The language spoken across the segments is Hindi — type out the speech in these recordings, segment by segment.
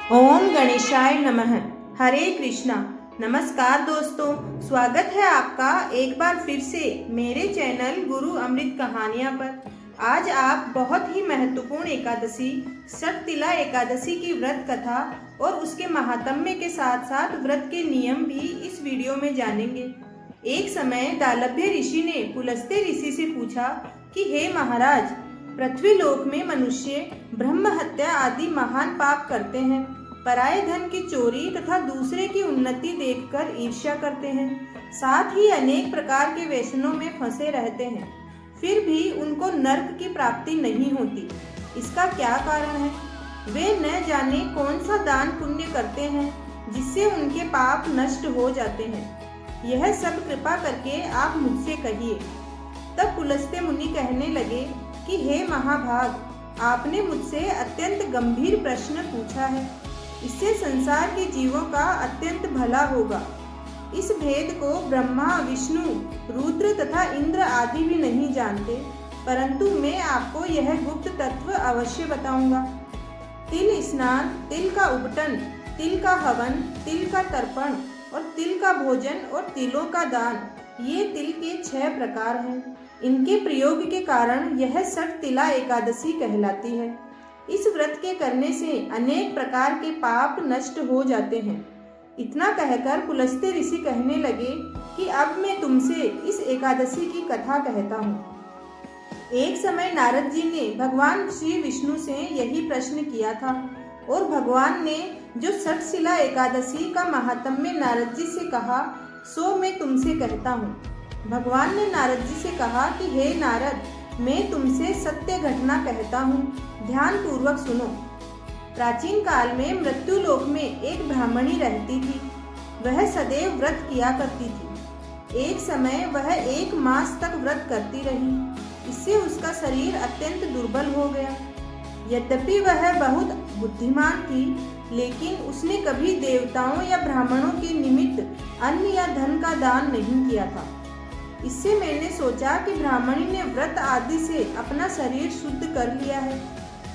ओम गणेशाय नमः। हरे कृष्णा। नमस्कार दोस्तों, स्वागत है आपका एक बार फिर से मेरे चैनल गुरु अमृत कहानियां पर। आज आप बहुत ही महत्वपूर्ण एकादशी शक्तिला एकादशी की व्रत कथा और उसके महात्म्य के साथ साथ व्रत के नियम भी इस वीडियो में जानेंगे। एक समय दालभ्य ऋषि ने पुलस्त्य ऋषि से पूछा कि हे महाराज, पृथ्वी लोक में मनुष्य ब्रह्म हत्या आदि महान पाप करते हैं, पराये धन की चोरी तथा दूसरे की उन्नति देखकर ईर्ष्या करते हैं, साथ ही अनेक प्रकार के व्यसनों में फंसे रहते हैं, फिर भी उनको नर्क की प्राप्ति नहीं होती। इसका क्या कारण है? वे न जाने कौन सा दान पुण्य करते हैं जिससे उनके पाप नष्ट हो जाते हैं। यह सब कृपा करके आप मुझसे कहिए। तब पुलस्त्य मुनि कहने लगे कि हे महाभाग, आपने मुझसे अत्यंत गंभीर प्रश्न पूछा है। इससे संसार के जीवों का अत्यंत भला होगा। इस भेद को ब्रह्मा, विष्णु, रुद्र तथा इंद्र आदि भी नहीं जानते, परंतु मैं आपको यह गुप्त तत्व अवश्य बताऊंगा। तिल स्नान, तिल का उबटन, तिल का हवन, तिल का तर्पण और तिल का भोजन और तिलों का दान, ये तिल के 6 प्रकार हैं। इनके प्रयोग के कारण यह शक्तिला एकादशी कहलाती है। इस व्रत के करने से अनेक प्रकार के पाप नष्ट हो जाते हैं। इतना कहकर पुलस्त्य ऋषि कहने लगे कि अब मैं तुमसे इस एकादशी की कथा कहता हूँ। एक समय नारद जी ने भगवान श्री विष्णु से यही प्रश्न किया था और भगवान ने जो शक्तिला एकादशी का महात्म्य नारद जी से कहा, सो मैं तुमसे कहता हूँ। भगवान ने नारद जी से कहा कि हे नारद, मैं तुमसे सत्य घटना कहता हूँ, ध्यान पूर्वक सुनो। प्राचीन काल में मृत्यु लोक में एक ब्राह्मणी रहती थी। वह सदैव व्रत किया करती थी। एक समय वह 1 मास तक व्रत करती रही। इससे उसका शरीर अत्यंत दुर्बल हो गया। यद्यपि वह बहुत बुद्धिमान थी, लेकिन उसने कभी देवताओं या ब्राह्मणों के निमित्त अन्न या धन का दान नहीं किया था। इससे मैंने सोचा कि ब्राह्मणी ने व्रत आदि से अपना शरीर शुद्ध कर लिया है,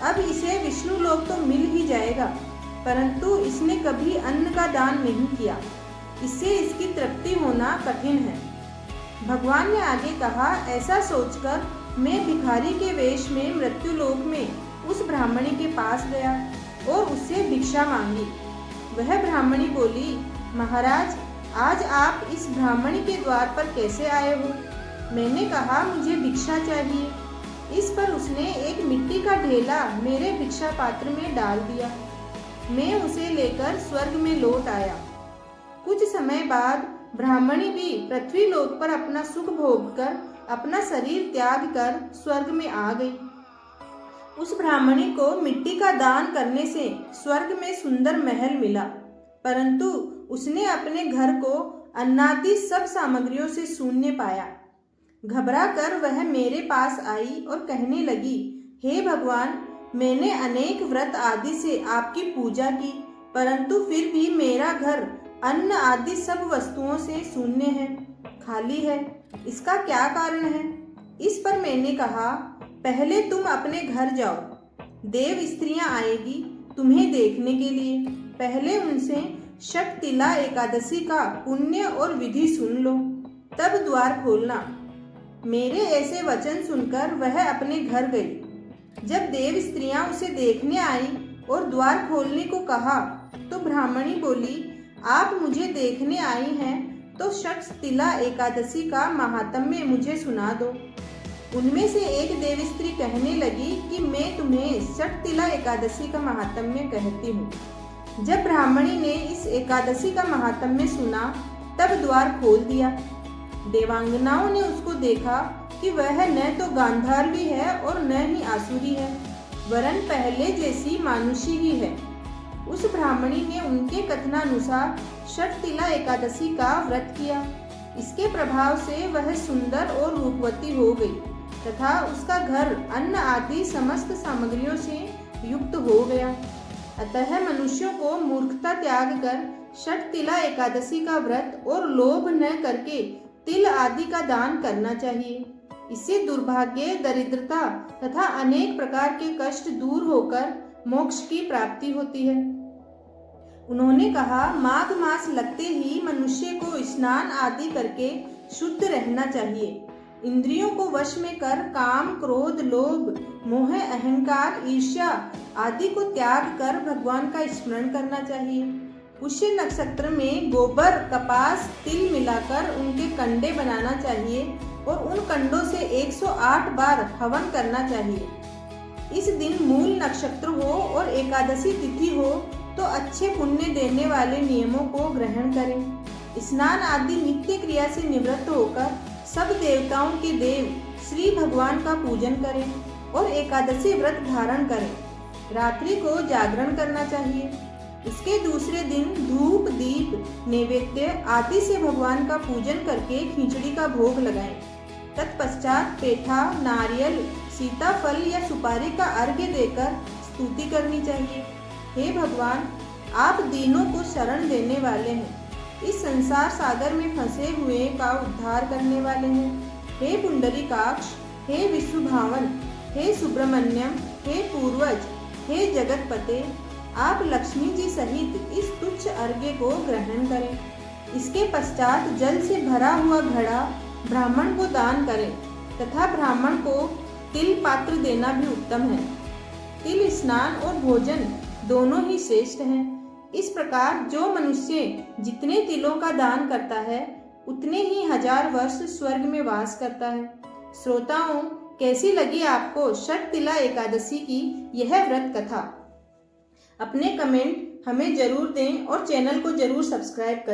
अब इसे विष्णु लोक तो मिल ही जाएगा, परंतु इसने कभी अन्न का दान नहीं किया, इससे इसकी तृप्ति होना कठिन है। भगवान ने आगे कहा, ऐसा सोचकर मैं भिखारी के वेश में मृत्यु लोक में उस ब्राह्मणी के पास गया और उससे भिक्षा मांगी। वह ब्राह्मणी बोली, महाराज, आज आप इस ब्राह्मणी के द्वार पर कैसे आए हो? मैंने कहा, मुझे भिक्षा चाहिए। इस पर उसने एक मिट्टी का ढेला मेरे भिक्षा पात्र में डाल दिया। मैं उसे लेकर स्वर्ग में लौट आया। कुछ समय बाद ब्राह्मणी भी पृथ्वी लोक पर अपना सुख भोग कर अपना शरीर त्याग कर स्वर्ग में आ गई। उस ब्राह्मणी को मिट्टी का दान करने से स्वर्ग में सुंदर महल मिला, परंतु उसने अपने घर को अन्नादि सब सामग्रियों से शून्य पाया। घबरा कर वह मेरे पास आई और कहने लगी, हे भगवान, मैंने अनेक व्रत आदि से आपकी पूजा की, परंतु फिर भी मेरा घर अन्न आदि सब वस्तुओं से शून्य है, खाली है। इसका क्या कारण है? इस पर मैंने कहा, पहले तुम अपने घर जाओ, देव स्त्रियां आएगी तुम्हें देखने के लिए। पहले उनसे शक्तिला एकादशी का पुण्य और विधि सुन लो, तब द्वार खोलना। मेरे ऐसे वचन सुनकर वह अपने घर गई। जब देव स्त्रियां उसे देखने आई और द्वार खोलने को कहा, तो ब्राह्मणी बोली, आप मुझे देखने आई हैं तो शक्तिला एकादशी का महात्म्य मुझे सुना दो। उनमें से एक देव स्त्री कहने लगी कि मैं तुम्हें शक्तिला एकादशी का महात्म्य कहती हूँ। जब ब्राह्मणी ने इस एकादशी का महात्म्य सुना, तब द्वार खोल दिया। देवांगनाओं ने उसको देखा कि वह न तो गांधारवी है और न ही आसुरी है, वरन पहले जैसी मानुषी ही है। उस ब्राह्मणी ने उनके कथनानुसार शक्तिला एकादशी का व्रत किया। इसके प्रभाव से वह सुंदर और रूपवती हो गई तथा उसका घर अन्न आदि समस्त सामग्रियों से युक्त हो गया। अतः मनुष्यों को मूर्खता त्याग कर शक्तिला एकादशी का व्रत और लोभ न करके तिल आदि का दान करना चाहिए। इससे दुर्भाग्य, दरिद्रता तथा अनेक प्रकार के कष्ट दूर होकर मोक्ष की प्राप्ति होती है। उन्होंने कहा, माघ मास लगते ही मनुष्य को स्नान आदि करके शुद्ध रहना चाहिए। इंद्रियों को वश में कर काम, क्रोध, लोभ, मोह, अहंकार, ईर्ष्या आदि को त्याग कर भगवान का स्मरण करना चाहिए। पुष्य नक्षत्र में गोबर, कपास, तिल मिलाकर उनके कंडे बनाना चाहिए और उन कंडों से 108 बार हवन करना चाहिए। इस दिन मूल नक्षत्र हो और एकादशी तिथि हो तो अच्छे पुण्य देने वाले नियमों को ग्रहण करें। स्नान आदि नित्य क्रिया से निवृत्त होकर सब देवताओं के देव श्री भगवान का पूजन करें और एकादशी व्रत धारण करें। रात्रि को जागरण करना चाहिए। इसके दूसरे दिन धूप, दीप, नैवेद्य आदि से भगवान का पूजन करके खिचड़ी का भोग लगाएं। तत्पश्चात पेठा, नारियल, सीताफल या सुपारी का अर्घ्य देकर स्तुति करनी चाहिए। हे भगवान, आप दीनों को शरण देने वाले हैं, इस संसार सागर में फंसे हुए का उद्धार करने वाले हैं। हे पुंडरीकाक्ष, हे विश्वभावन, हे सुब्रमण्यम, हे पूर्वज, हे जगतपते, आप लक्ष्मी जी सहित इस तुच्छ अर्घ्य को ग्रहण करें। इसके पश्चात जल से भरा हुआ घड़ा ब्राह्मण को दान करें तथा ब्राह्मण को तिल पात्र देना भी उत्तम है। तिल स्नान और भोजन दोनों ही श्रेष्ठ हैं। इस प्रकार जो मनुष्य जितने तिलों का दान करता है उतने ही 1000 वर्ष स्वर्ग में वास करता है। श्रोताओं, कैसी लगी आपको षटतिला एकादशी की यह व्रत कथा? अपने कमेंट हमें जरूर दें और चैनल को जरूर सब्सक्राइब करें।